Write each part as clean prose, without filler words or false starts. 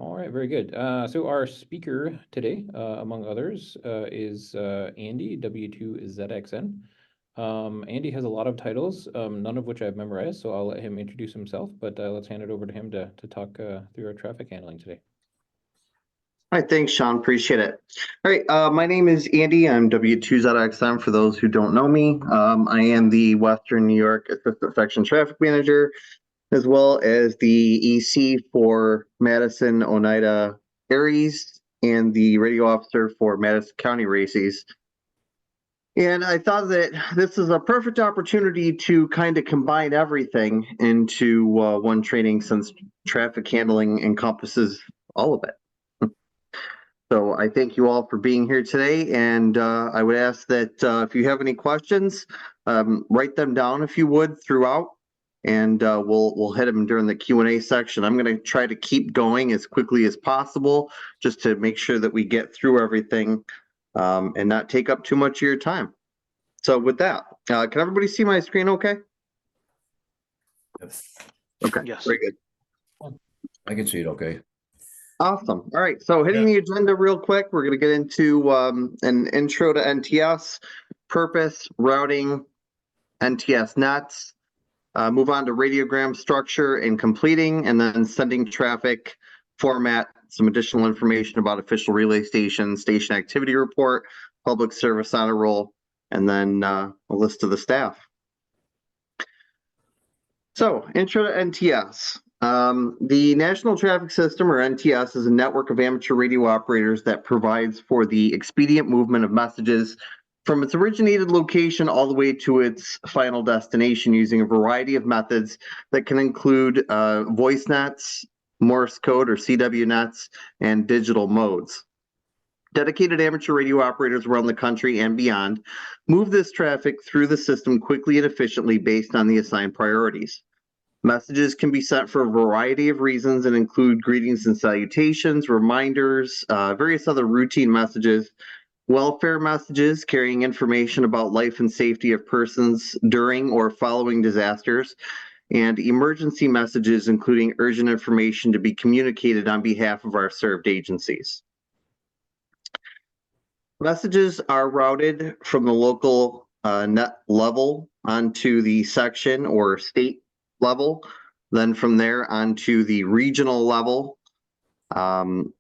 All right, very good. So our speaker today, among others, is Andy, W2ZXN. Andy has a lot of titles, none of which I've memorized, so I'll let him introduce himself, but let's hand it over to him to talk through our traffic handling today. All right, thanks, Sean. Appreciate it. All right, my name is Andy. I'm W2ZXM for those who don't know me. I am the Western New York Assistant Section Traffic Manager, as well as the EC for Madison-Oneida Aries and the radio officer for Madison County Races. And I thought that this is a perfect opportunity to kind of combine everything into one training, since traffic handling encompasses all of it. So I thank you all for being here today, and I would ask that if you have any questions, write them down if you would throughout, and we'll hit them during the Q&A section. I'm going to try to keep going as quickly as possible, just to make sure that we get through everything and not take up too much of your time. So with that, can everybody see my screen okay? Yes. Okay, Yes. very good. I can see it okay. Awesome. All right. So hitting the agenda real quick, we're going to get into an intro to NTS, purpose, routing, NTS nets, move on to radiogram structure and completing, and then sending traffic format, some additional information about official relay stations, station activity report, public service honor roll, and then a list of the staff. So intro to NTS. The National Traffic System, or NTS, is a network of amateur radio operators that provides for the expedient movement of messages from its originated location all the way to its final destination, using a variety of methods that can include voice nets, Morse code or CW nets, and digital modes. Dedicated amateur radio operators around the country and beyond move this traffic through the system quickly and efficiently based on the assigned priorities. Messages can be sent for a variety of reasons and include greetings and salutations, reminders, various other routine messages, welfare messages carrying information about life and safety of persons during or following disasters, and emergency messages including urgent information to be communicated on behalf of our served agencies. Messages are routed from the local net level onto the section or state level, then from there onto the regional level, and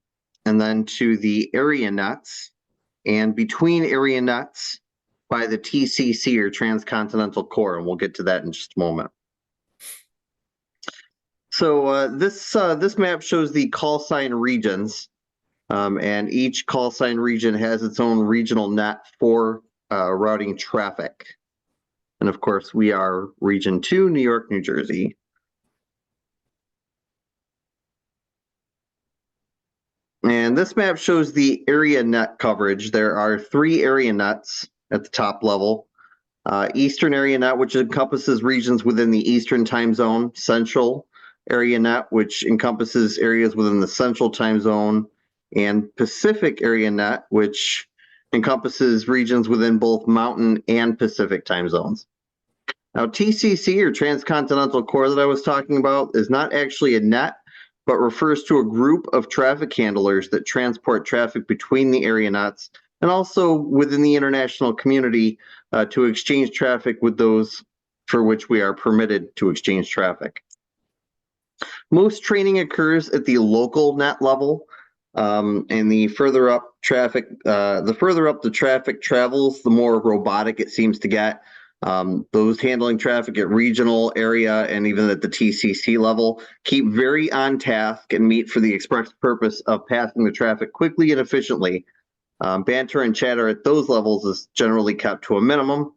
then to the area nets, and between area nets by the TCC or Transcontinental Core, and we'll get to that in just a moment. So this map shows the call sign regions, and each call sign region has its own regional net for routing traffic. And of course, we are Region 2, New York, New Jersey. And this map shows the area net coverage. There are 3 area nets at the top level. Eastern area net, which encompasses regions within the Eastern time zone. Central area net, which encompasses areas within the Central time zone. And Pacific area net, which encompasses regions within both Mountain and Pacific time zones. Now, TCC, or Transcontinental Core, that I was talking about, is not actually a net, but refers to a group of traffic handlers that transport traffic between the area nets and also within the international community to exchange traffic with those for which we are permitted to exchange traffic. Most training occurs at the local net level, and the further up the traffic travels, the more robotic it seems to get. Those handling traffic at regional area and even at the TCC level keep very on task and meet for the express purpose of passing the traffic quickly and efficiently. Banter and chatter at those levels is generally kept to a minimum.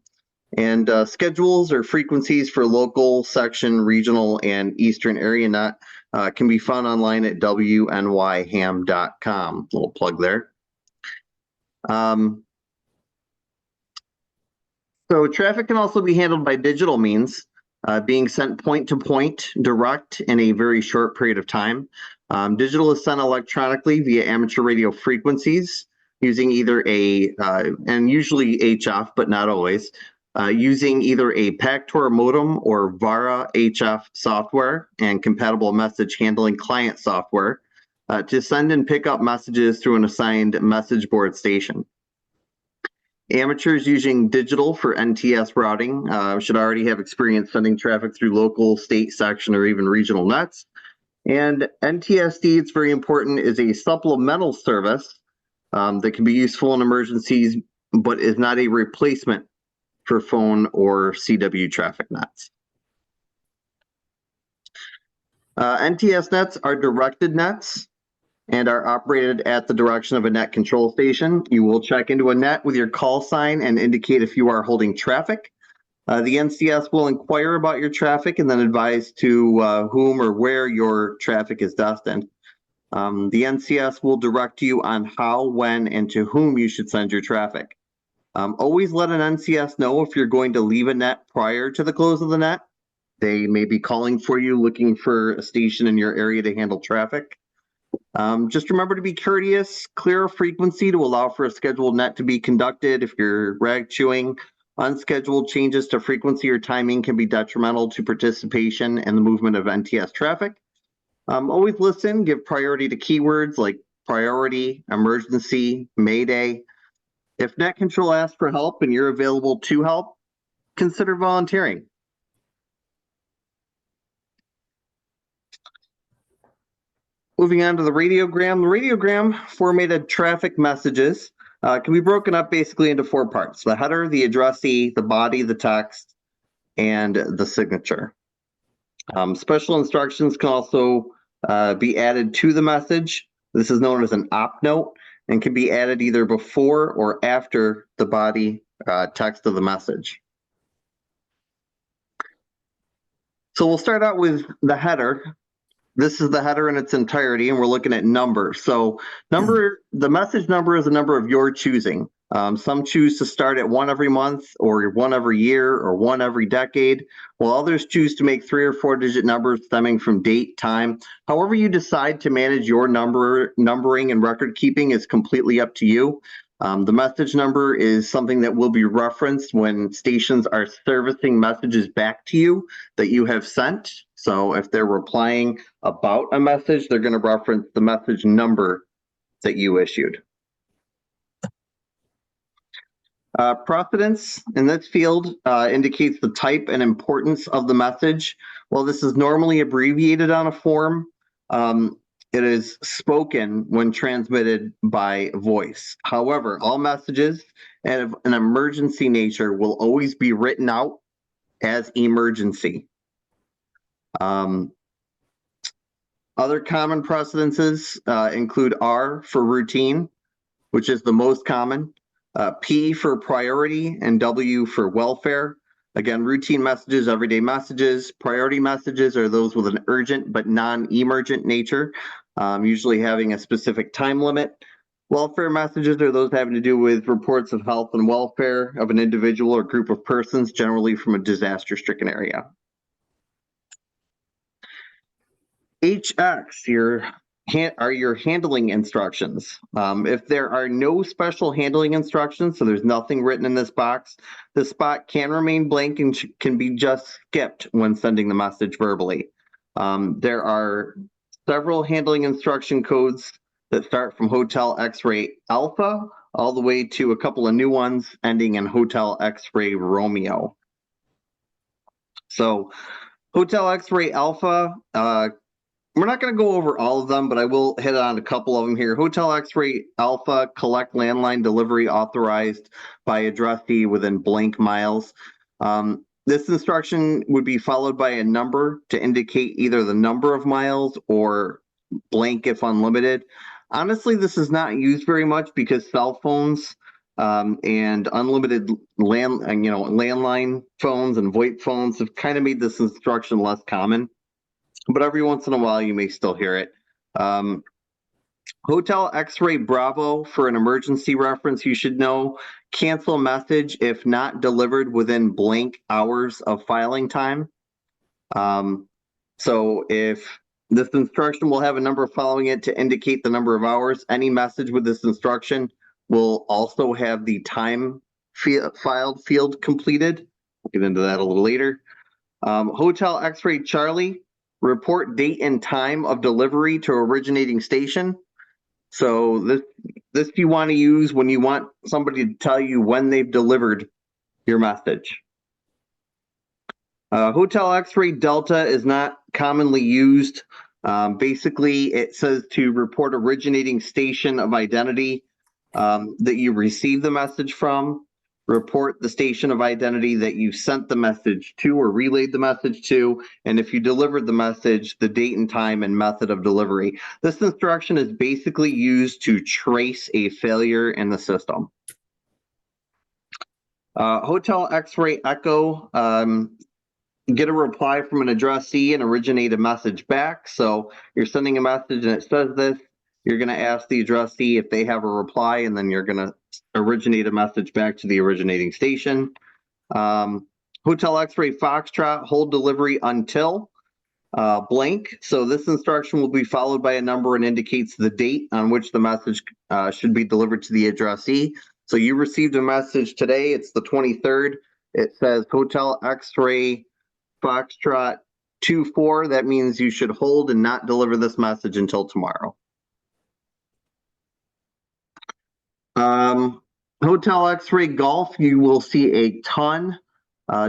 And schedules or frequencies for local, section, regional, and eastern area net can be found online at wnyham.com. Little plug there. So traffic can also be handled by digital means, being sent point to point, direct, in a very short period of time. Digital is sent electronically via amateur radio frequencies using either and usually HF, but not always, using either a PACTOR modem or VARA HF software and compatible message handling client software. to send and pick up messages through an assigned message board station. Amateurs using digital for NTS routing should already have experience sending traffic through local, state, section, or even regional nets. And NTSD, it's very important, is a supplemental service that can be useful in emergencies, but is not a replacement for phone or CW traffic nets. NTS nets are directed nets and are operated at the direction of a net control station. You will check into a net with your call sign and indicate if you are holding traffic. The NCS will inquire about your traffic and then advise to whom or where your traffic is destined. The NCS will direct you on how, when, and to whom you should send your traffic. Always let an NCS know if you're going to leave a net prior to the close of the net. They may be calling for you, looking for a station in your area to handle traffic. Just remember to be courteous, clear a frequency to allow for a scheduled net to be conducted. If you're rag chewing, unscheduled changes to frequency or timing can be detrimental to participation and the movement of NTS traffic. Always listen, give priority to keywords like priority, emergency, mayday. If net control asks for help and you're available to help, consider volunteering. Moving on to the radiogram. The radiogram formatted traffic messages can be broken up basically into 4 parts: the header, the addressee, the body, the text, and the signature. Special instructions can also be added to the message. This is known as an op note and can be added either before or after the body text of the message. So we'll start out with the header. This is the header in its entirety, and we're looking at numbers. So the message number is a number of your choosing. Some choose to start at 1 every month, or 1 every year, or 1 every decade, while others choose to make 3 or 4 digit numbers stemming from date, time. However you decide to manage your numbering and record keeping is completely up to you. The message number is something that will be referenced when stations are servicing messages back to you that you have sent. So if they're replying about a message, they're going to reference the message number that you issued. Precedence in this field indicates the type and importance of the message. While this is normally abbreviated on a form, it is spoken when transmitted by voice. However, all messages of an emergency nature will always be written out as emergency. Other common precedences include R for routine, which is the most common, P for priority, and W for welfare. Again, routine messages, everyday messages. Priority messages are those with an urgent but non-emergent nature, usually having a specific time limit. Welfare messages are those having to do with reports of health and welfare of an individual or group of persons, generally from a disaster-stricken area. HX are your handling instructions. If there are no special handling instructions, so there's nothing written in this box, the spot can remain blank and can be just skipped when sending the message verbally. There are several handling instruction codes that start from Hotel X-Ray Alpha all the way to a couple of new ones ending in Hotel X-Ray Romeo. So Hotel X-Ray Alpha, we're not going to go over all of them, but I will hit on a couple of them here. Hotel X-Ray Alpha, collect landline delivery authorized by addressee within blank miles. This instruction would be followed by a number to indicate either the number of miles or blank if unlimited. Honestly, this is not used very much because cell phones and unlimited landline phones and VoIP phones have kind of made this instruction less common. But every once in a while, you may still hear it. Hotel X-Ray Bravo, for an emergency reference, you should know, cancel message if not delivered within blank hours of filing time. So if this instruction will have a number following it to indicate the number of hours, any message with this instruction will also have the time filed field completed. We'll get into that a little later. Hotel X-Ray Charlie, report date and time of delivery to originating station. So this you want to use when you want somebody to tell you when they've delivered your message. Hotel X-ray Delta is not commonly used. Basically, it says to report originating station of identity that you received the message from, report the station of identity that you sent the message to or relayed the message to, and if you delivered the message, the date and time and method of delivery. This instruction is basically used to trace a failure in the system. Hotel X-ray Echo, get a reply from an addressee and originate a message back. So you're sending a message and it says this. You're going to ask the addressee if they have a reply, and then you're going to originate a message back to the originating station. Hotel X-ray Foxtrot, hold delivery until blank. So this instruction will be followed by a number and indicates the date on which the message should be delivered to the addressee. So you received a message today. It's the 23rd. It says Hotel X-ray Foxtrot 24. That means you should hold and not deliver this message until tomorrow. Hotel X-ray Golf, you will see a ton.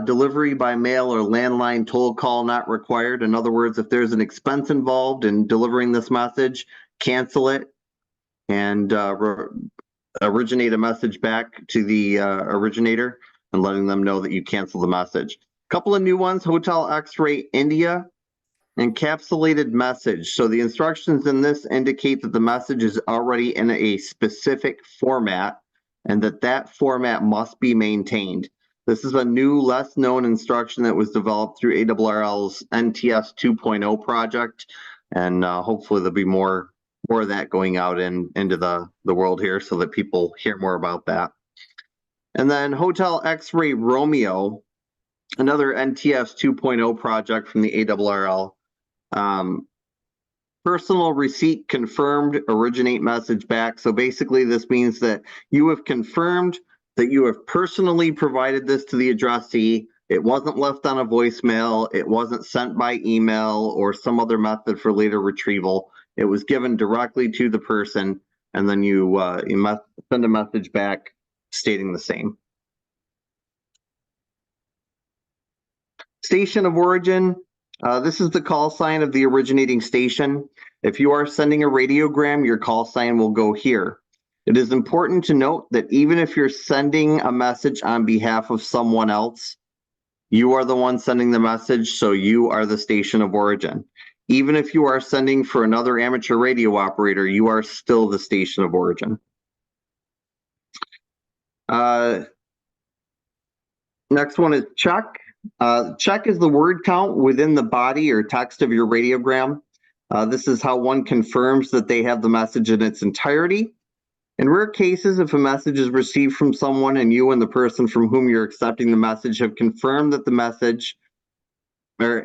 Delivery by mail or landline toll call not required. In other words, if there's an expense involved in delivering this message, cancel it and originate a message back to the originator and letting them know that you canceled the message. Couple of new ones, Hotel X-ray India, encapsulated message. So the instructions in this indicate that the message is already in a specific format and that format must be maintained. This is a new, less known instruction that was developed through ARRL's NTS 2.0 project, and hopefully there'll be more of that going out into the world here so that people hear more about that. And then Hotel X-ray Romeo, another NTS 2.0 project from the ARRL. Personal receipt confirmed, originate message back. So basically this means that you have confirmed that you have personally provided this to the addressee. It wasn't left on a voicemail. It wasn't sent by email or some other method for later retrieval. It was given directly to the person, and then you must send a message back stating the same. Station of origin. This is the call sign of the originating station. If you are sending a radiogram, your call sign will go here. It is important to note that even if you're sending a message on behalf of someone else, you are the one sending the message, so you are the station of origin. Even if you are sending for another amateur radio operator, you are still the station of origin. Next one is check. Check is the word count within the body or text of your radiogram. This is how one confirms that they have the message in its entirety. In rare cases, if a message is received from someone and you and the person from whom you're accepting the message have confirmed that the message and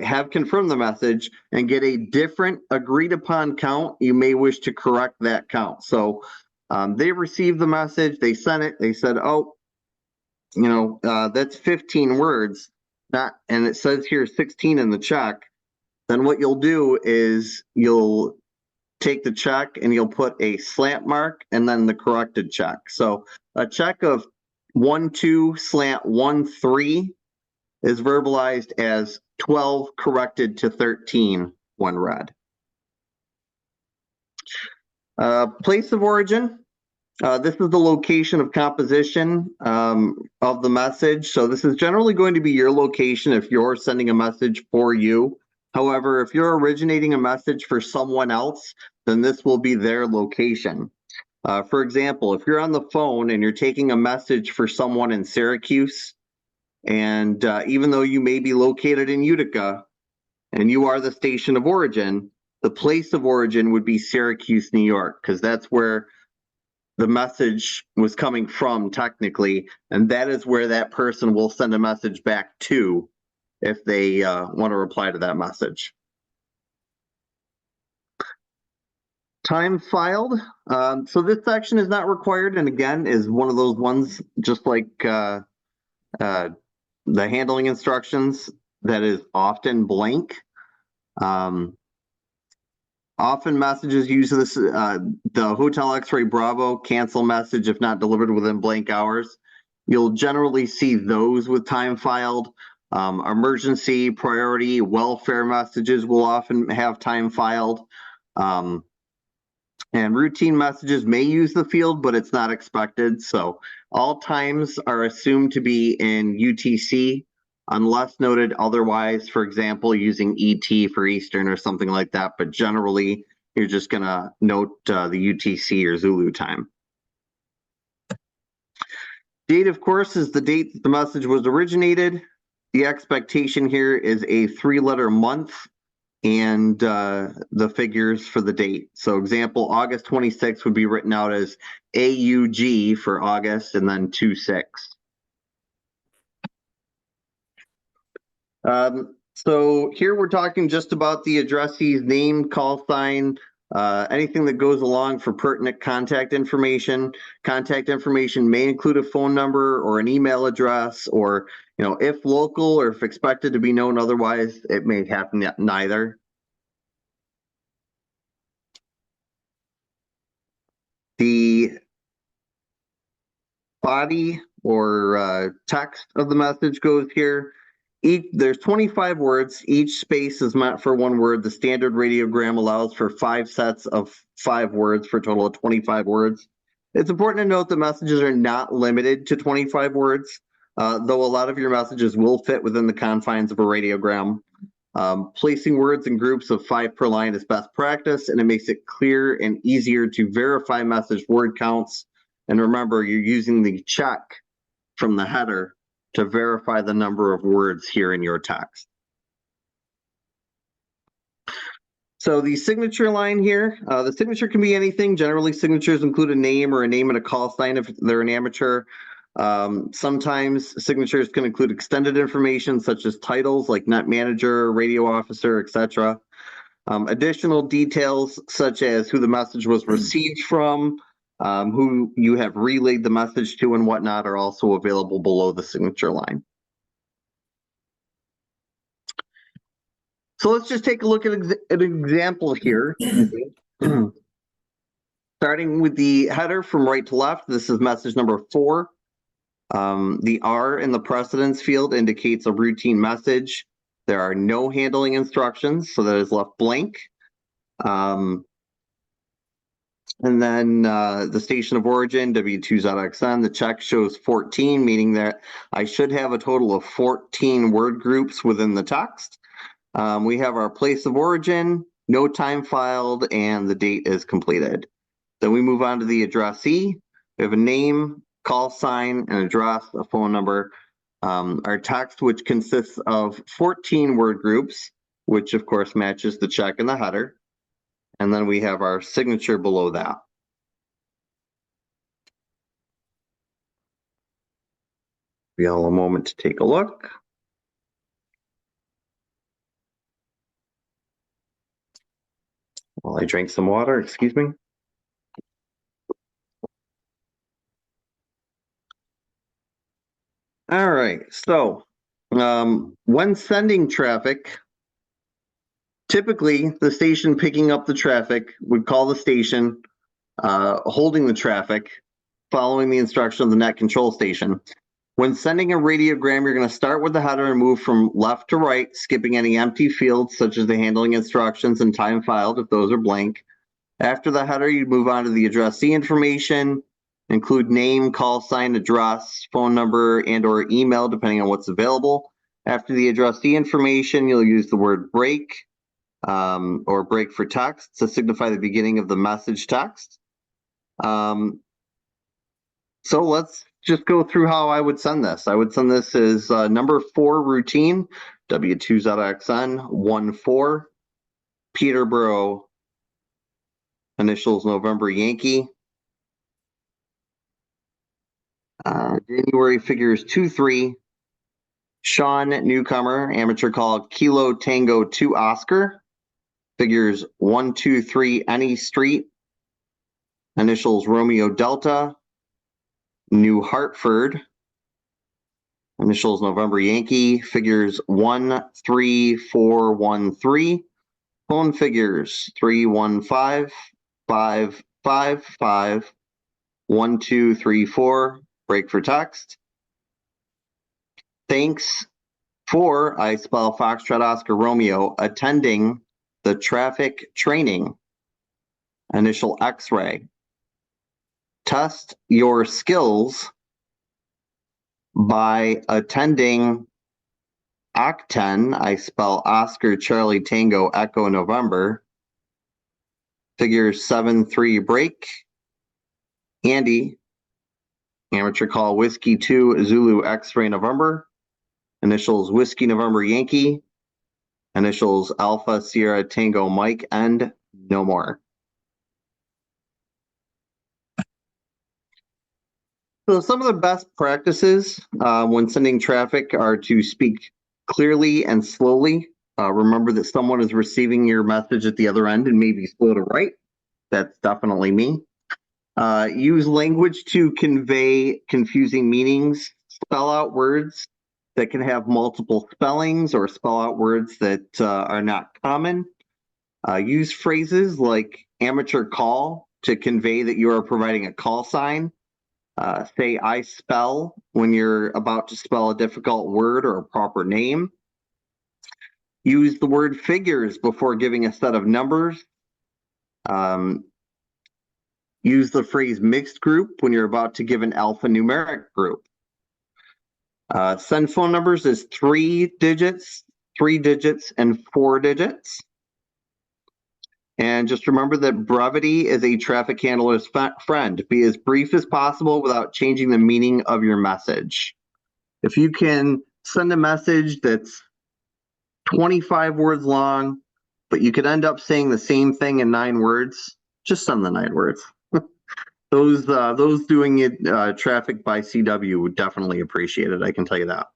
get a different agreed upon count, you may wish to correct that count. So they received the message, they sent it, they said, oh, that's 15 words, and it says here 16 in the check. Then what you'll do is you'll take the check and you'll put a slant mark and then the corrected check. So a check of 12/13 is verbalized as 12 corrected to 13 when read. Place of origin. This is the location of composition of the message. So this is generally going to be your location if you're sending a message for you. However, if you're originating a message for someone else, then this will be their location. For example, if you're on the phone and you're taking a message for someone in Syracuse, and even though you may be located in Utica and you are the station of origin, the place of origin would be Syracuse, New York, because that's where the message was coming from technically, and that is where that person will send a message back to if they want to reply to that message. Time filed. So this section is not required, and again is one of those ones just like the handling instructions that is often blank. Often messages use this, the Hotel X-Ray Bravo cancel message if not delivered within blank hours. You'll generally see those with time filed. Emergency, priority, welfare messages will often have time filed. And routine messages may use the field, but it's not expected. So all times are assumed to be in UTC unless noted otherwise, for example, using ET for Eastern or something like that. But generally, you're just going to note the UTC or Zulu time. Date, of course, is the date that the message was originated. The expectation here is a 3-letter month and the figures for the date. So example, August 26th would be written out as AUG for August and then 26. So here we're talking just about the addressee's name, call sign, anything that goes along for pertinent contact information. Contact information may include a phone number or an email address, or if local or if expected to be known otherwise, it may happen neither. The body or text of the message goes here. There's 25 words. Each space is meant for 1 word. The standard radiogram allows for 5 sets of 5 words for a total of 25 words. It's important to note that messages are not limited to 25 words, though a lot of your messages will fit within the confines of a radiogram. Placing words in groups of 5 per line is best practice, and it makes it clear and easier to verify message word counts. And remember, you're using the check from the header to verify the number of words here in your text. So the signature line here, the signature can be anything. Generally, signatures include a name or a name and a call sign if they're an amateur. Sometimes signatures can include extended information such as titles like net manager, radio officer, etc. Additional details such as who the message was received from, who you have relayed the message to, and whatnot are also available below the signature line. So let's just take a look at an example here. Starting with the header from right to left, this is message number 4. The R in the precedence field indicates a routine message. There are no handling instructions, so that is left blank. And then the station of origin, W2ZXN, the check shows 14, meaning that I should have a total of 14 word groups within the text. We have our place of origin, no time filed, and the date is completed. Then we move on to the addressee. We have a name, call sign, an address, a phone number. Our text, which consists of 14 word groups, which of course matches the check in the header. And then we have our signature below that. Give you all a moment to take a look. While I drink some water, excuse me. All right, so when sending traffic, typically the station picking up the traffic would call the station holding the traffic, following the instruction of the net control station. When sending a radiogram, you're going to start with the header and move from left to right, skipping any empty fields such as the handling instructions and time filed if those are blank. After the header, you move on to the addressee information, include name, call sign, address, phone number, and or email, depending on what's available. After the addressee information, you'll use the word break or break for text to signify the beginning of the message text. So let's just go through how I would send this. I would send this as number 4 routine, W2ZXN 14, Peterborough, initials November Yankee. January figures 23. Sean, newcomer, amateur call Kilo Tango 2 Oscar. Figures 123 Any Street. Initials Romeo Delta. New Hartford. Initials November Yankee. Figures 13413. Phone figures 315-555-1234. Break for text. Thanks for, I spell Foxtrot Oscar Romeo, attending the traffic training. Initial X-ray. Test your skills by attending Octen, I spell Oscar Charlie Tango Echo November. Figure 7-3 break. Andy, amateur call Whiskey 2 Zulu X-ray November. Initials Whiskey November Yankee. Initials Alpha Sierra Tango Mike, and no more. So some of the best practices when sending traffic are to speak clearly and slowly. Remember that someone is receiving your message at the other end and maybe slow to write. That's definitely me. Use language to convey confusing meanings. Spell out words that can have multiple spellings or spell out words that are not common. Use phrases like amateur call to convey that you are providing a call sign. Say I spell when you're about to spell a difficult word or a proper name. Use the word figures before giving a set of numbers. Use the phrase mixed group when you're about to give an alphanumeric group. Send phone numbers as 3 digits, and 4 digits. And just remember that brevity is a traffic handler's friend. Be as brief as possible without changing the meaning of your message. If you can send a message that's 25 words long, but you could end up saying the same thing in 9 words, just send the 9 words. Those doing it traffic by CW would definitely appreciate it, I can tell you that.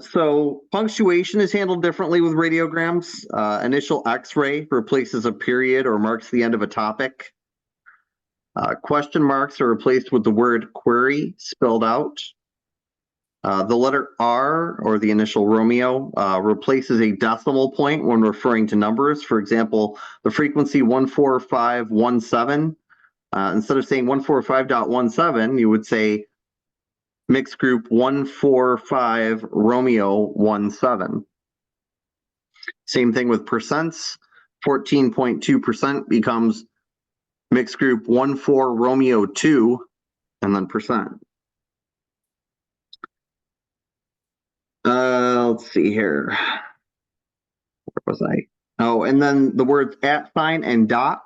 So punctuation is handled differently with radiograms. Initial X-ray replaces a period or marks the end of a topic. Question marks are replaced with the word query spelled out. The letter R, or the initial Romeo, replaces a decimal point when referring to numbers. For example, the frequency 14517, instead of saying 145.17, you would say mixed group 145 Romeo 17. Same thing with percents. 14.2% becomes mixed group 14 Romeo 2, and then percent. Let's see here. Where was I? Oh, and then the words @ and dot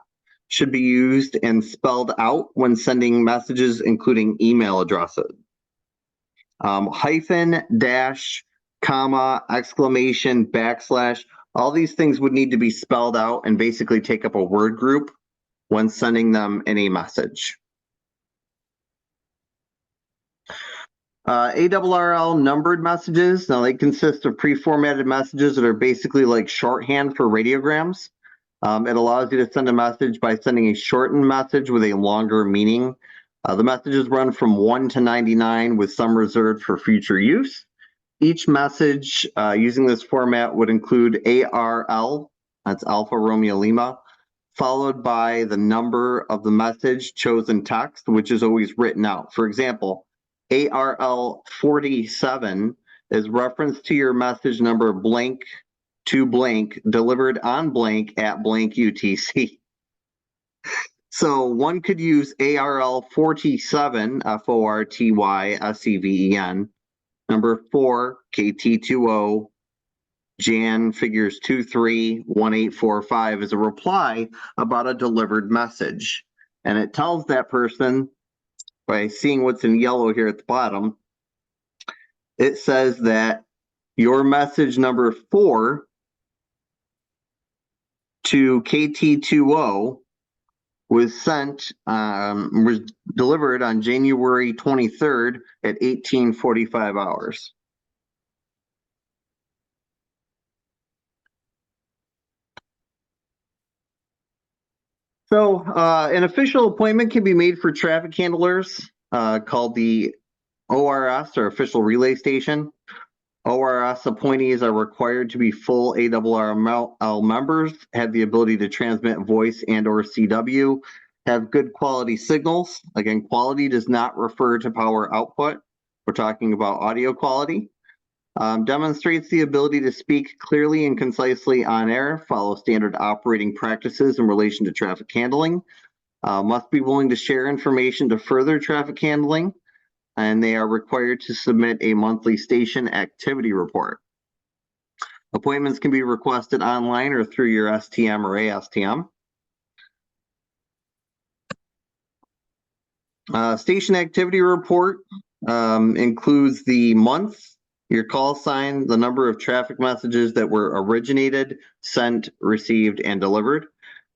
should be used and spelled out when sending messages, including email addresses. Hyphen, dash, comma, exclamation, backslash, all these things would need to be spelled out and basically take up a word group when sending them in a message. ARRL numbered messages. Now they consist of pre-formatted messages that are basically like shorthand for radiograms. It allows you to send a message by sending a shortened message with a longer meaning. The messages run from 1 to 99 with some reserved for future use. Each message using this format would include ARL, that's Alpha Romeo Lima, followed by the number of the message chosen text, which is always written out. For example, ARL 47 is reference to your message number blank to blank delivered on blank at blank UTC. So one could use ARL 47, FORTYSEVEN, number 4, KT20, Jan figures 231845 as a reply about a delivered message. And it tells that person, by seeing what's in yellow here at the bottom, it says that your message number 4 to KT20 was sent, was delivered on January 23rd at 1845 hours. So an official appointment can be made for traffic handlers called the ORS, or Official Relay Station. ORS appointees are required to be full ARRL members, have the ability to transmit voice and/or CW, have good quality signals. Again, quality does not refer to power output. We're talking about audio quality. Demonstrates the ability to speak clearly and concisely on air, follow standard operating practices in relation to traffic handling, must be willing to share information to further traffic handling, and they are required to submit a monthly station activity report. Appointments can be requested online or through your STM or ASTM. Station activity report includes the month, your call sign, the number of traffic messages that were originated, sent, received, and delivered.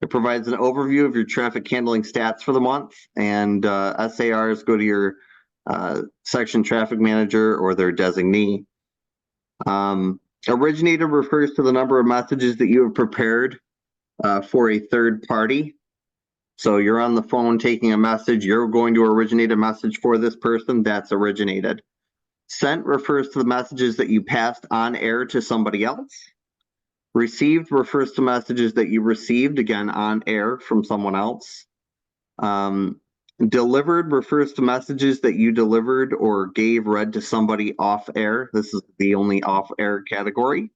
It provides an overview of your traffic handling stats for the month, and SARs go to your section traffic manager or their designee. Originated refers to the number of messages that you have prepared for a third party. So you're on the phone taking a message, you're going to originate a message for this person, that's originated. Sent refers to the messages that you passed on air to somebody else. Received refers to messages that you received, again, on air from someone else. Delivered refers to messages that you delivered or gave read to somebody off air. This is the only off air category.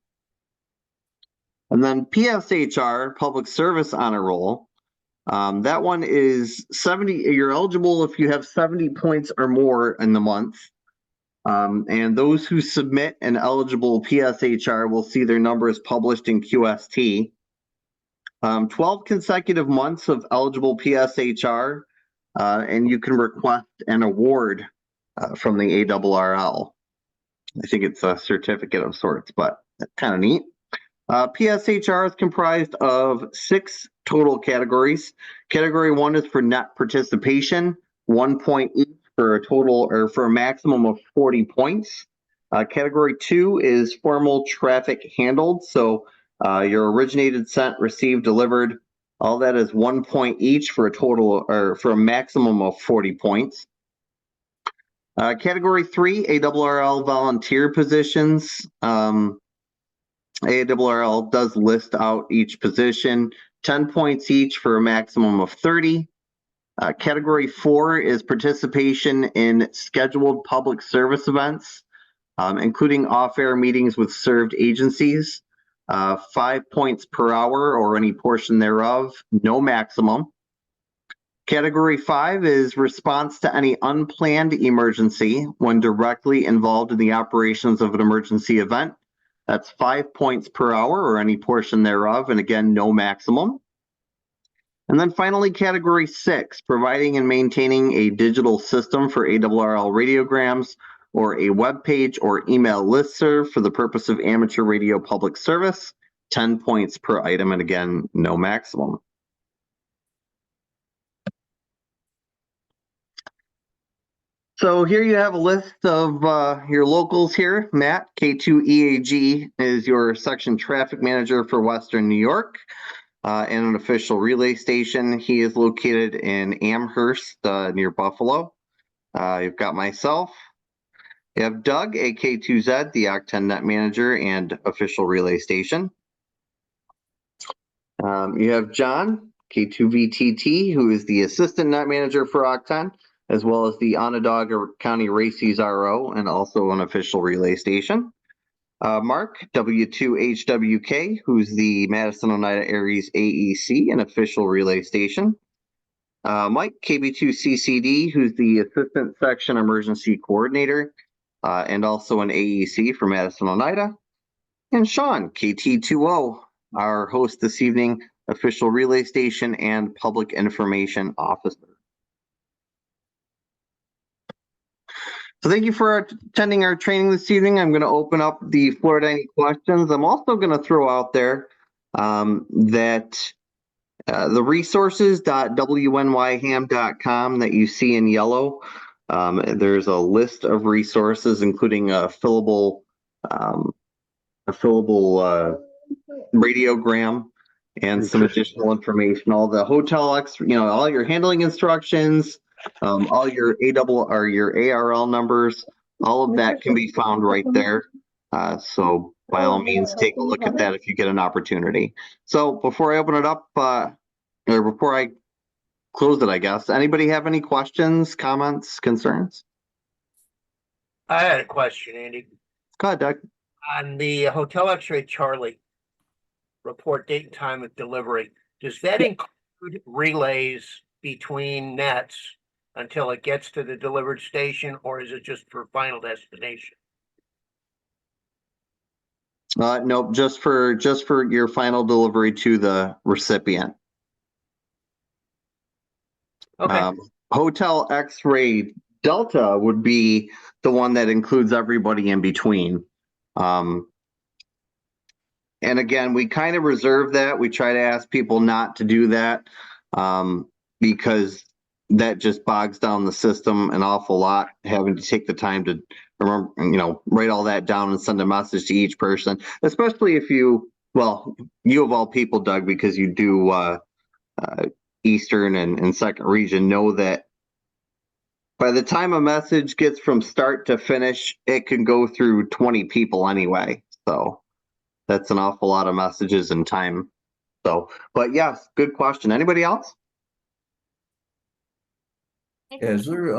And then PSHR, Public Service Honor Roll. That one is 70, you're eligible if you have 70 points or more in the month. And those who submit an eligible PSHR will see their numbers published in QST. 12 consecutive months of eligible PSHR, and you can request an award from the ARRL. I think it's a certificate of sorts, but that's kind of neat. PSHR is comprised of 6 total categories. Category 1 is for net participation, 1 point each for a total or for a maximum of 40 points. Category 2 is formal traffic handled. So your originated, sent, received, delivered, all that is 1 point each for a total or for a maximum of 40 points. Category 3, ARRL volunteer positions. ARRL does list out each position, 10 points each for a maximum of 30. Category 4 is participation in scheduled public service events, including off-air meetings with served agencies, 5 points per hour or any portion thereof, no maximum. Category 5 is response to any unplanned emergency when directly involved in the operations of an emergency event. That's 5 points per hour or any portion thereof, and again, no maximum. And then finally, category 6, providing and maintaining a digital system for ARRL radiograms or a web page or email listserv for the purpose of amateur radio public service, 10 points per item, and again, no maximum. So here you have a list of your locals here. Matt, K2EAG, is your section traffic manager for Western New York and an official relay station. He is located in Amherst near Buffalo. You've got myself. You have Doug, AK2Z, the Octen net manager and official relay station. You have John, K2VTT, who is the assistant net manager for Octen, as well as the Onondaga County Races RO and also an official relay station. Mark, W2HWK, who's the Madison-Oneida Aries AEC and official relay station. Mike, KB2CCD, who's the assistant section emergency coordinator and also an AEC for Madison-Oneida. And Sean, KT20, our host this evening, official relay station and public information officer. So thank you for attending our training this evening. I'm going to open up the floor to any questions. I'm also going to throw out there that the resources.wnyham.com that you see in yellow, there's a list of resources, including a fillable radiogram and some additional information. All the hotel all your handling instructions, all your ARRL numbers, all of that can be found right there. So by all means, take a look at that if you get an opportunity. So before I open it up, or before I close it, I guess, anybody have any questions, comments, concerns? I had a question, Andy. Go ahead, Doug. On the Hotel X-Ray Charlie report date and time of delivery, does that include relays between nets until it gets to the delivered station, or is it just for final destination? Nope, just for your final delivery to the recipient. Okay. Hotel X-Ray Delta would be the one that includes everybody in between. And again, we kind of reserve that. We try to ask people not to do that because that just bogs down the system an awful lot, having to take the time to remember, write all that down and send a message to each person, especially if you of all people, Doug, because you do Eastern and Second Region, know that by the time a message gets from start to finish, it can go through 20 people anyway. So that's an awful lot of messages and time. So, but yes, good question. Anybody else? Yeah, is there,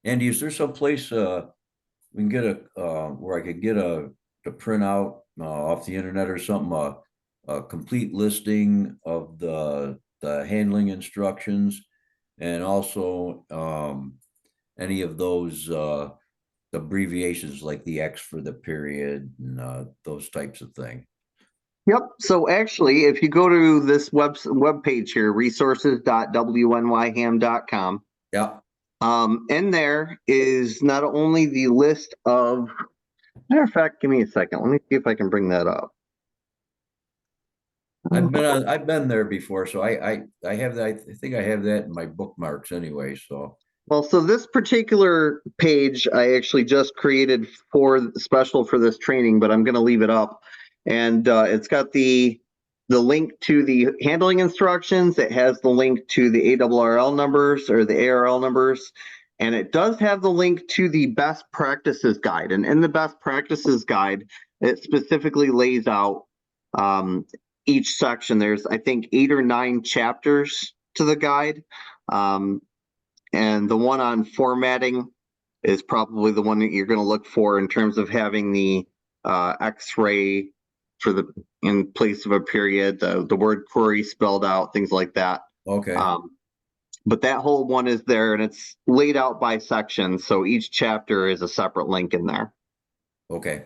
Andy, is there some place we can get where I could get a printout off the internet or something, a complete listing of the handling instructions, and also any of those abbreviations like the X for the period and those types of things? Yep. So actually, if you go to this web page here, resources.wnyham.com, Yeah. in there is not only the list of, matter of fact, give me a second. Let me see if I can bring that up. I've been there before, so I have that. I think I have that in my bookmarks anyway. So Well, so this particular page I actually just created for special for this training, but I'm going to leave it up. And it's got the link to the handling instructions. It has the link to the ARRL numbers or the ARL numbers. And it does have the link to the best practices guide. And in the best practices guide, it specifically lays out each section. There's, I think, 8 or 9 chapters to the guide. And the one on formatting is probably the one that you're going to look for in terms of having the X-ray for in place of a period, the word query spelled out, things like that. okay. But that whole one is there, and it's laid out by section. So each chapter is a separate link in there. Okay.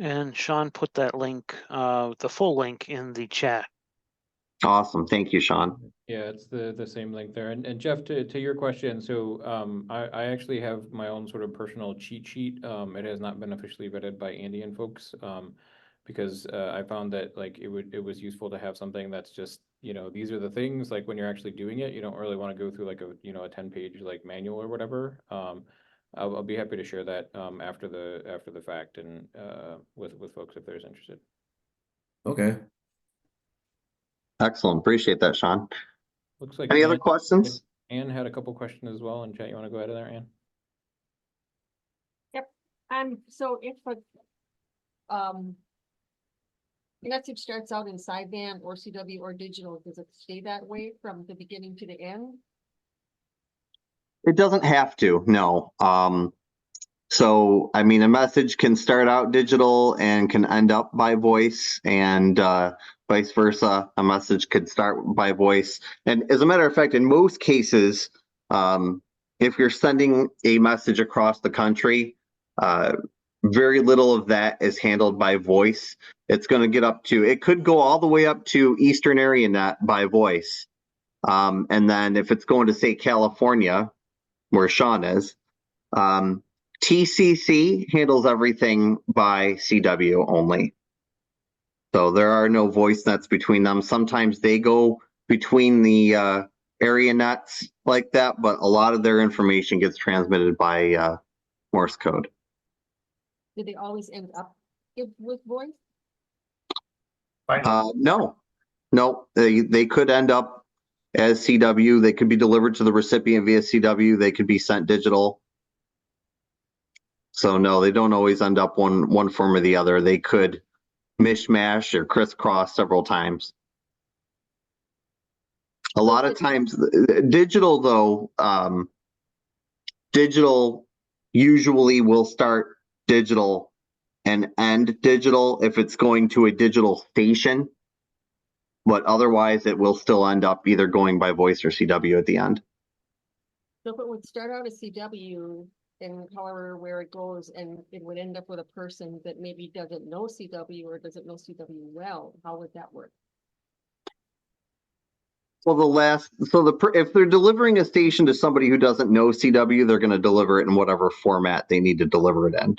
And Sean put that link, the full link, in the chat. Awesome. Thank you, Sean. Yeah, it's the same link there. And Jeff, to your question, so I actually have my own sort of personal cheat sheet. It has not been officially vetted by Andy and folks, because I found that like it was useful to have something that's just, these are the things, like when you're actually doing it, you don't really want to go through like a 10-page like manual or whatever. I'll be happy to share that after the fact and with folks if there's interested. Okay. Excellent. Appreciate that, Sean. Looks like Any other questions? Anne had a couple questions as well in chat. You want to go ahead of there, Anne? Yep. So if a message starts out in sideband or CW or digital, does it stay that way from the beginning to the end? It doesn't have to, no. So, I mean, a message can start out digital and can end up by voice, and vice versa. A message could start by voice. And as a matter of fact, in most cases, if you're sending a message across the country, very little of that is handled by voice. It's going to get up to, it could go all the way up to Eastern Area Net by voice. And then if it's going to, say, California, where Sean is, TCC handles everything by CW only. So there are no voice nets between them. Sometimes they go between the area nets like that, but a lot of their information gets transmitted by Morse code. Do they always end up with voice? No, they could end up as CW. They could be delivered to the recipient via CW. They could be sent digital. So no, they don't always end up one form or the other. They could mishmash or crisscross several times. A lot of times, digital though, digital usually will start digital and end digital if it's going to a digital station, but otherwise it will still end up either going by voice or CW at the end. So if it would start out as CW and however where it goes and it would end up with a person that maybe doesn't know CW or doesn't know CW well, how would that work? Well, if they're delivering a station to somebody who doesn't know CW, they're going to deliver it in whatever format they need to deliver it in.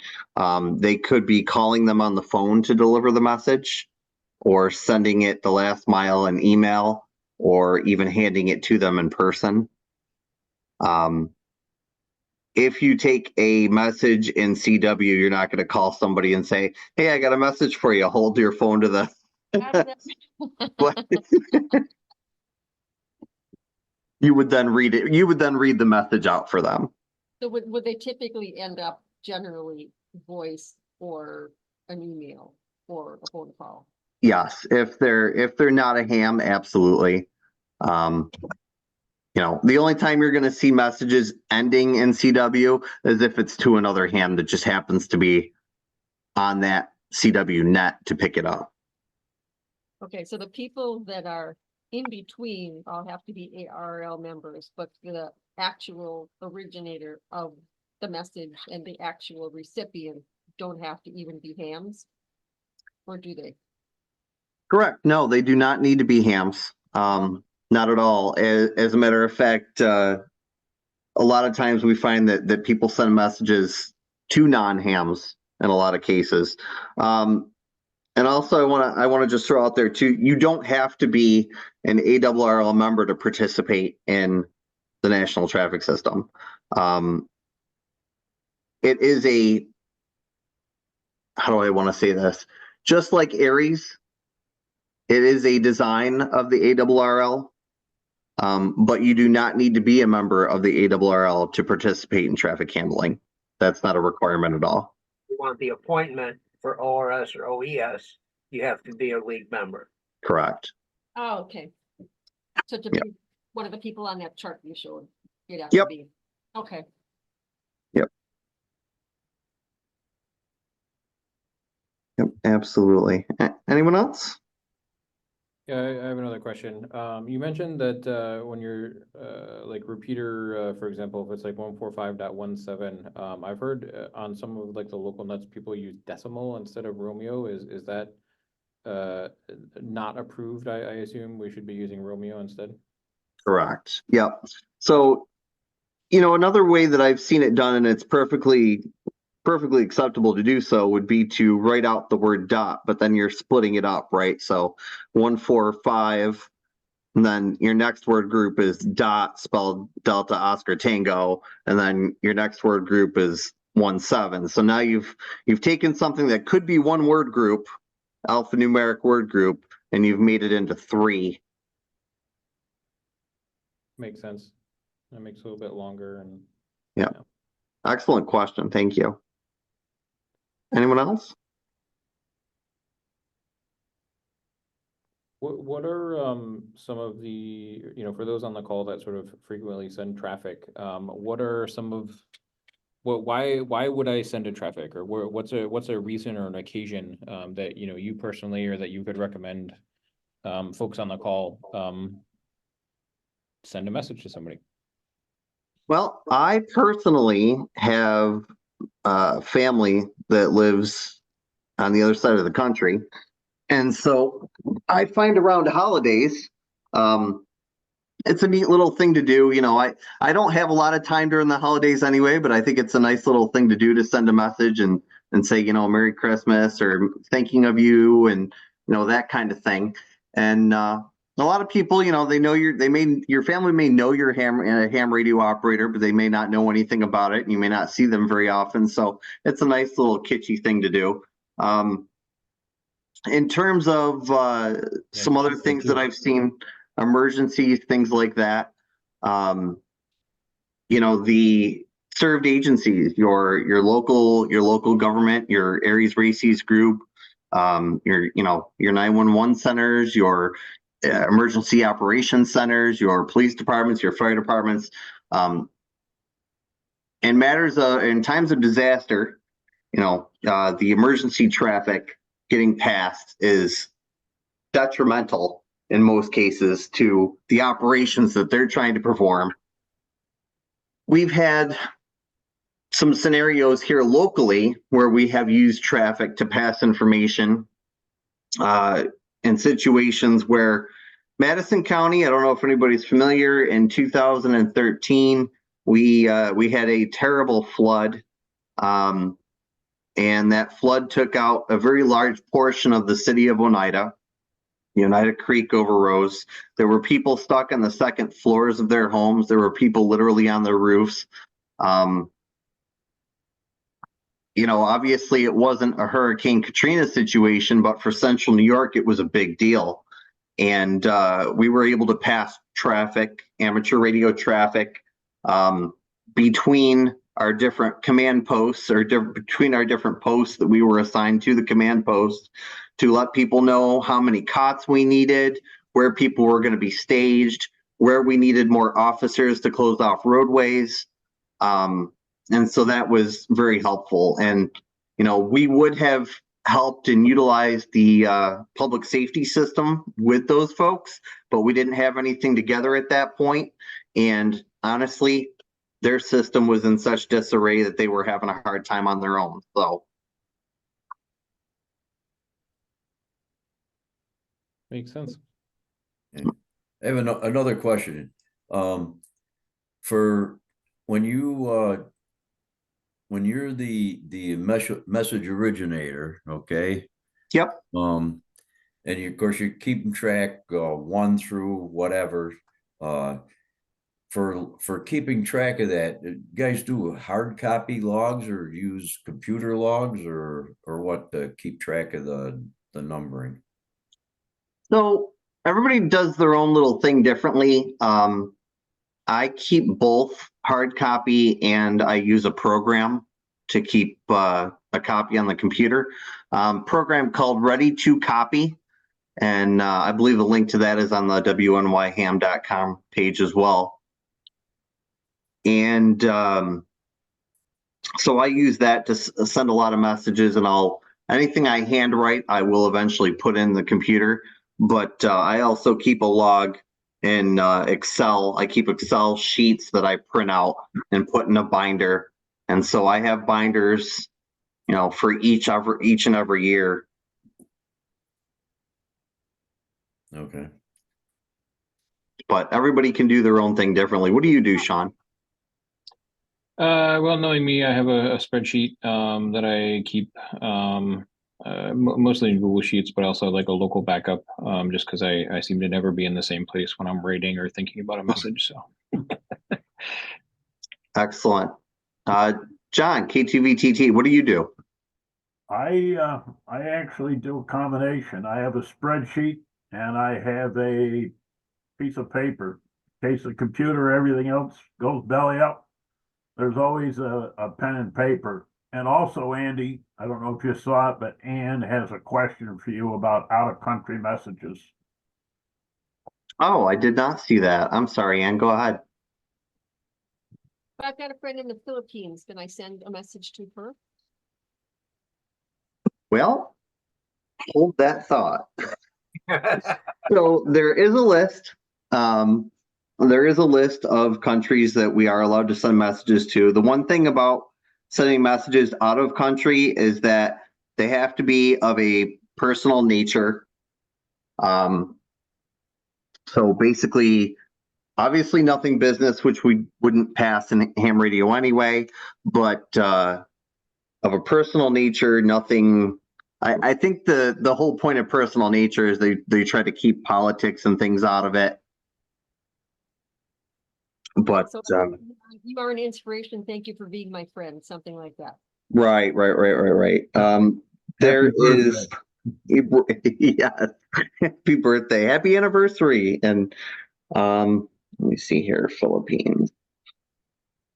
They could be calling them on the phone to deliver the message, or sending it the last mile in email, or even handing it to them in person. If you take a message in CW, you're not going to call somebody and say, "Hey, I got a message for you. Hold your phone to the." But you would then read it. You would then read the message out for them. So would they typically end up generally voice or an email or a phone call? Yes, if they're not a ham, absolutely. The only time you're going to see messages ending in CW is if it's to another ham that just happens to be on that CW net to pick it up. Okay, so the people that are in between all have to be ARL members, but the actual originator of the message and the actual recipient don't have to even be hams? Or do they? Correct. No, they do not need to be hams. Not at all. As a matter of fact, a lot of times we find that people send messages to non-hams in a lot of cases. And also, I want to just throw out there too, you don't have to be an ARRL member to participate in the national traffic system. It is how do I want to say this? Just like Aries, it is a design of the ARRL, but you do not need to be a member of the ARRL to participate in traffic handling. That's not a requirement at all. You want the appointment for ORS or OES, you have to be a league member. Correct. Oh, okay. So to Yep. be one of the people on that chart you showed, you'd have Yep. to be. Okay. Yep, absolutely. Anyone else? Yeah, I have another question. You mentioned that when you're like repeater, for example, if it's like 145.17, I've heard on some of like the local nets people use decimal instead of Romeo. Is that not approved? I assume we should be using Romeo instead. Correct. Yep. So, another way that I've seen it done, and it's perfectly acceptable to do so, would be to write out the word dot, but then you're splitting it up, right? So 145, and then your next word group is dot spelled Delta Oscar Tango, and then your next word group is 17. So now you've taken something that could be one word group, alphanumeric word group, and you've made it into 3. Makes sense. That makes it a little bit longer and Yeah. Excellent question. Thank you. Anyone else? What are some of the, for those on the call that sort of frequently send traffic, what are some of why would I send a traffic, or what's a reason or an occasion that you personally or that you could recommend folks on the call send a message to somebody? Well, I personally have family that lives on the other side of the country. And so I find around holidays, it's a neat little thing to do. I don't have a lot of time during the holidays anyway, but I think it's a nice little thing to do to send a message and say, Merry Christmas or thinking of you and, that kind of thing. And a lot of people, they know your family may know you're a ham radio operator, but they may not know anything about it. And you may not see them very often. So it's a nice little kitschy thing to do. In terms of some other things that I've seen, emergencies, things like that, the served agencies, your local government, your Aries Races group, your 911 centers, your emergency operations centers, your police departments, your fire departments. In times of disaster, the emergency traffic getting passed is detrimental in most cases to the operations that they're trying to perform. We've had some scenarios here locally where we have used traffic to pass information in situations where Madison County, I don't know if anybody's familiar, in 2013, we had a terrible flood, and that flood took out a very large portion of the city of Oneida. Oneida Creek overrose. There were people stuck on the second floors of their homes. There were people literally on their roofs. Obviously it wasn't a Hurricane Katrina situation, but for Central New York, it was a big deal. And we were able to pass traffic, amateur radio traffic, between our different command posts or between our different posts that we were assigned to the command post to let people know how many cots we needed, where people were going to be staged, where we needed more officers to close off roadways. And so that was very helpful. And, we would have helped and utilized the public safety system with those folks, but we didn't have anything together at that point. And honestly, their system was in such disarray that they were having a hard time on their own. So. Makes sense. I have another question. For when you're the message originator, okay? Yep. And of course you're keeping track 1 through whatever. For keeping track of that, you guys do hard copy logs or use computer logs or what to keep track of the numbering? So everybody does their own little thing differently. I keep both hard copy and I use a program to keep a copy on the computer. Program called Ready to Copy. And I believe the link to that is on the wnyham.com page as well. And so I use that to send a lot of messages, and anything I handwrite, I will eventually put in the computer. But I also keep a log in Excel. I keep Excel sheets that I print out and put in a binder. And so I have binders, for each and every year. Okay. But everybody can do their own thing differently. What do you do, Sean? Well, knowing me, I have a spreadsheet that I keep mostly in Google Sheets, but also like a local backup, just because I seem to never be in the same place when I'm writing or thinking about a message. So Excellent. John, K2VTT, what do you do? I actually do a combination. I have a spreadsheet and I have a piece of paper. In case the computer, everything else goes belly up, there's always a pen and paper. And also, Andy, I don't know if you saw it, but Ann has a question for you about out-of-country messages. Oh, I did not see that. I'm sorry, Ann. Go ahead. I've got a friend in the Philippines. Can I send a message to her? Well, hold that thought. So there is a list. There is a list of countries that we are allowed to send messages to. The one thing about sending messages out of country is that they have to be of a personal nature. So basically, obviously nothing business, which we wouldn't pass in ham radio anyway, but of a personal nature, nothing. I think the whole point of personal nature is they try to keep politics and things out of it. But So you are an inspiration. Thank you for being my friend. Something like that. Right. There is, yes, happy birthday, happy anniversary, and let me see here, Philippines.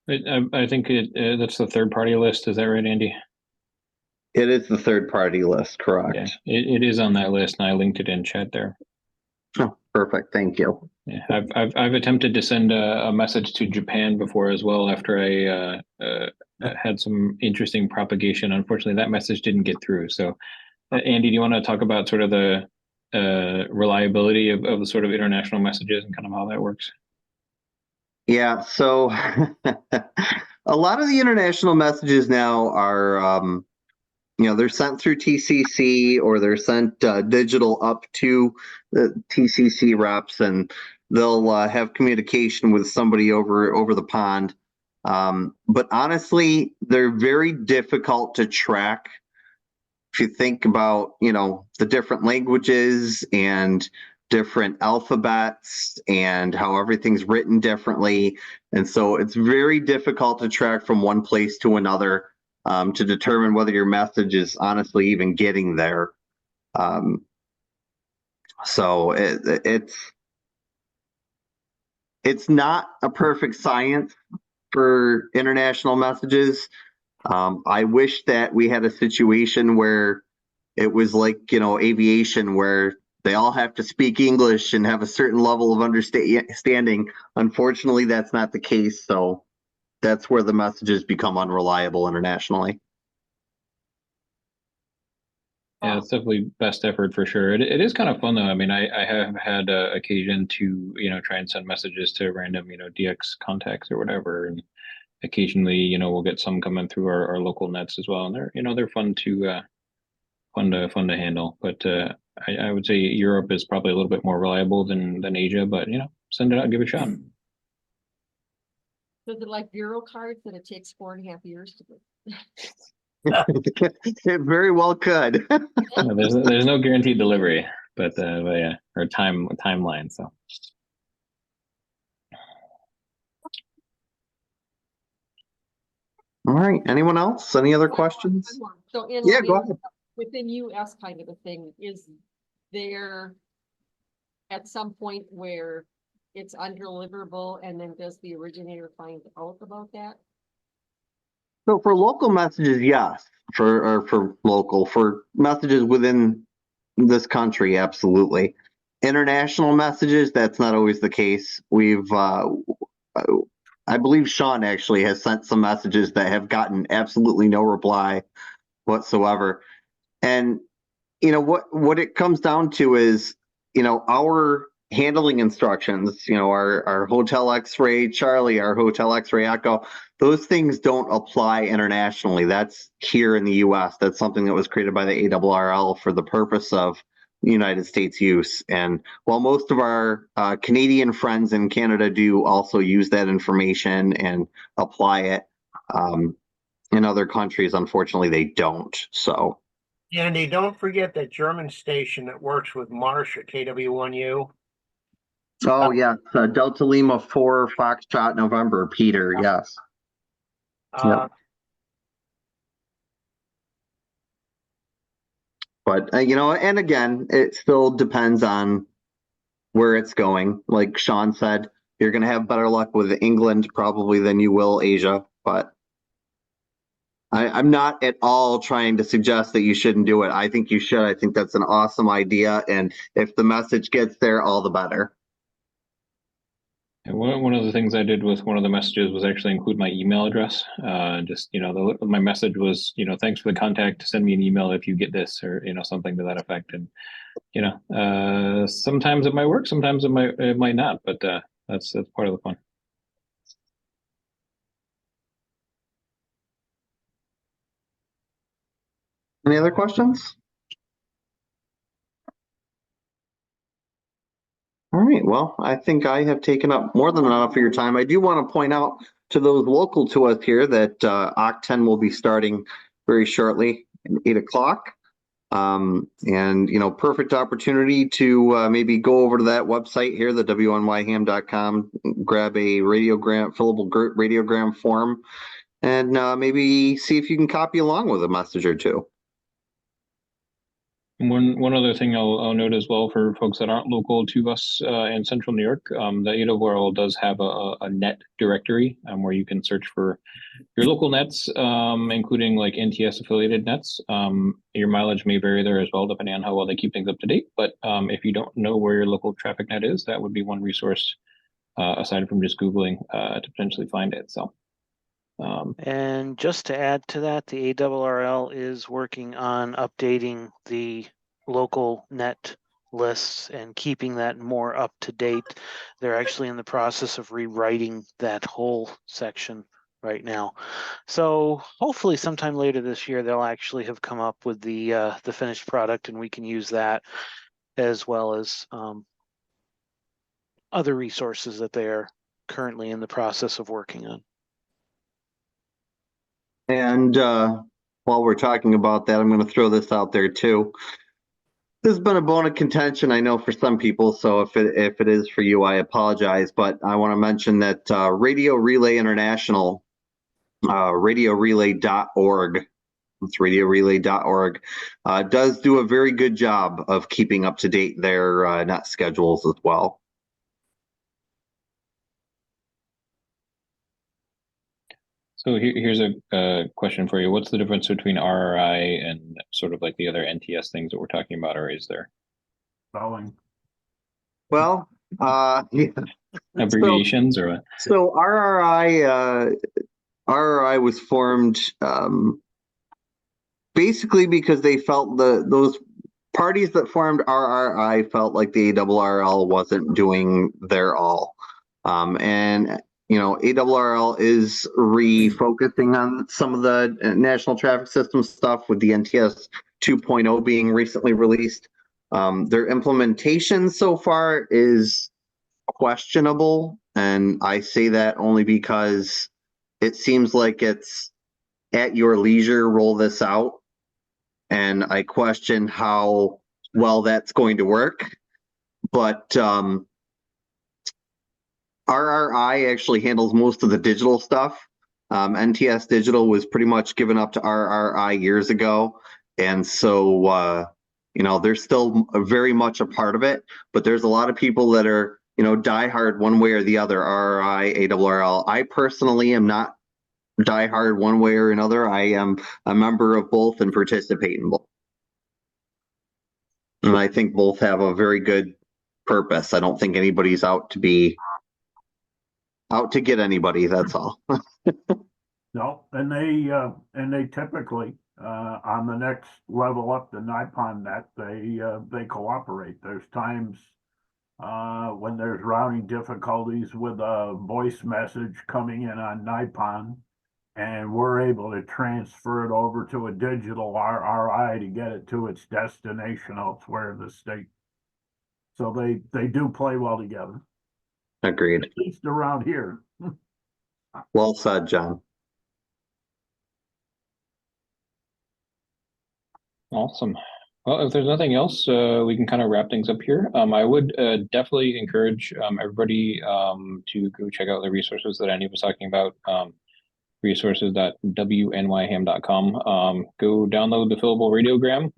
I think that's the third party list. Is that right, Andy? It is the third party list, Yeah, correct? it is on that list, and I linked it in chat there. Oh, perfect. Thank you. Yeah, I've attempted to send a message to Japan before as well after I had some interesting propagation. Unfortunately, that message didn't get through. So, Andy, do you want to talk about sort of the reliability of the sort of international messages and kind of how that works? Yeah, so a lot of the international messages now are, they're sent through TCC or they're sent digital up to the TCC reps, and they'll have communication with somebody over the pond. But honestly, they're very difficult to track. If you think about, the different languages and different alphabets and how everything's written differently. And so it's very difficult to track from one place to another to determine whether your message is honestly even getting there. So it's not a perfect science for international messages. I wish that we had a situation where it was like, aviation, where they all have to speak English and have a certain level of understanding. Unfortunately, that's not the case. So that's where the messages become unreliable internationally. Yeah, it's definitely best effort for sure. It is kind of fun though. I mean, I have had occasion to, try and send messages to random, DX contacts or whatever. And occasionally, we'll get some coming through our local nets as well. And they're fun to fun to handle. But I would say Europe is probably a little bit more reliable than Asia, but send it out, give it a shot. So they're like bureau cards that it takes 4.5 years to do. It very well could. There's no guaranteed delivery, but yeah, or timeline. So. All right. Anyone else? Any other questions? So in Yeah, go ahead. within US kind of a thing, is there at some point where it's undeliverable, and then does the originator find out about that? So for local messages, yes. For messages within this country, absolutely. International messages, that's not always the case. I believe Sean actually has sent some messages that have gotten absolutely no reply whatsoever. And what it comes down to is, our handling instructions, our Hotel X-Ray Charlie, our Hotel X-Ray Echo, those things don't apply internationally. That's here in the US. That's something that was created by the ARRL for the purpose of United States use. And while most of our Canadian friends in Canada do also use that information and apply it, in other countries, unfortunately, they don't. So. Andy, don't forget that German station that works with Marsh at KW1U. Oh, yeah. Delta Lima 4 Foxtrot November, Peter. Yes. Uh, But, and again, it still depends on where it's going. Like Sean said, you're going to have better luck with England probably than you will Asia. But I'm not at all trying to suggest that you shouldn't do it. I think you should. I think that's an awesome idea. And if the message gets there, all the better. And one of the things I did with one of the messages was actually include my email address. Just, my message was, thanks for the contact. Send me an email if you get this, or, something to that effect. And, sometimes it might work, sometimes it might not, but that's part of the fun. Any other questions? All right. Well, I think I have taken up more than enough of your time. I do want to point out to those local to us here that OCT10 will be starting very shortly at 8 o'clock. And, perfect opportunity to maybe go over to that website here, the wnyham.com, grab a fillable radiogram form, and maybe see if you can copy along with a message or two. One other thing I'll note as well for folks that aren't local to us in Central New York, the ARRL does have a net directory where you can search for your local nets, including like NTS affiliated nets. Your mileage may vary there as well, depending on how well they keep things up to date. But if you don't know where your local traffic net is, that would be one resource aside from just Googling to potentially find it. So. And just to add to that, the ARRL is working on updating the local net lists and keeping that more up to date. They're actually in the process of rewriting that whole section right now. So hopefully sometime later this year, they'll actually have come up with the finished product, and we can use that as well as other resources that they are currently in the process of working on. And while we're talking about that, I'm going to throw this out there too. This has been a bone of contention, I know, for some people. So if it is for you, I apologize. But I want to mention that Radio Relay International, radiorelay.org, it's radiorelay.org, does do a very good job of keeping up to date their net schedules as well. So here's a question for you. What's the difference between RRI and sort of like the other NTS things that we're talking about, or is there? Spelling. Well, yeah. Abbreviations or what? So RRI was formed basically because they felt those parties that formed RRI felt like the ARRL wasn't doing their all. And you know, ARRL is refocusing on some of the national traffic system stuff with the NTS 2.0 being recently released. Their implementation so far is questionable, and I say that only because it seems like it's at your leisure, roll this out, and I question how well that's going to work. But RRI actually handles most of the digital stuff. NTS Digital was pretty much given up to RRI years ago, and so you know, they're still very much a part of it. But there's a lot of people that are, you know, diehard one way or the other, RRI, ARRL. I personally am not diehard one way or another. I am a member of both and participate in both. And I think both have a very good purpose. I don't think anybody's out to get anybody, that's all. No, and they typically on the next level up, the NIPON net, they cooperate. There's times when there's routing difficulties with a voice message coming in on NIPON, and we're able to transfer it over to a digital RRI to get it to its destination elsewhere in the state. So they do play well together. Agreed. At least around here. Well said, John. Awesome. Well, if there's nothing else, we can kind of wrap things up here. I would definitely encourage everybody to go check out the resources that Andy was talking about. Resources.wnyham.com. Go download the fillable radiogram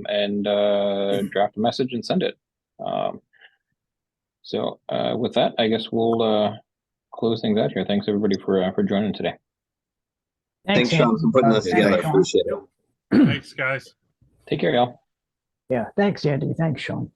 and draft a message and send it. So with that, I guess we'll close things out here. Thanks everybody for joining today. Thanks, Sean, for putting this together. I appreciate it. Thanks, guys. Take care, y'all. Yeah, thanks, Andy. Thanks, Sean.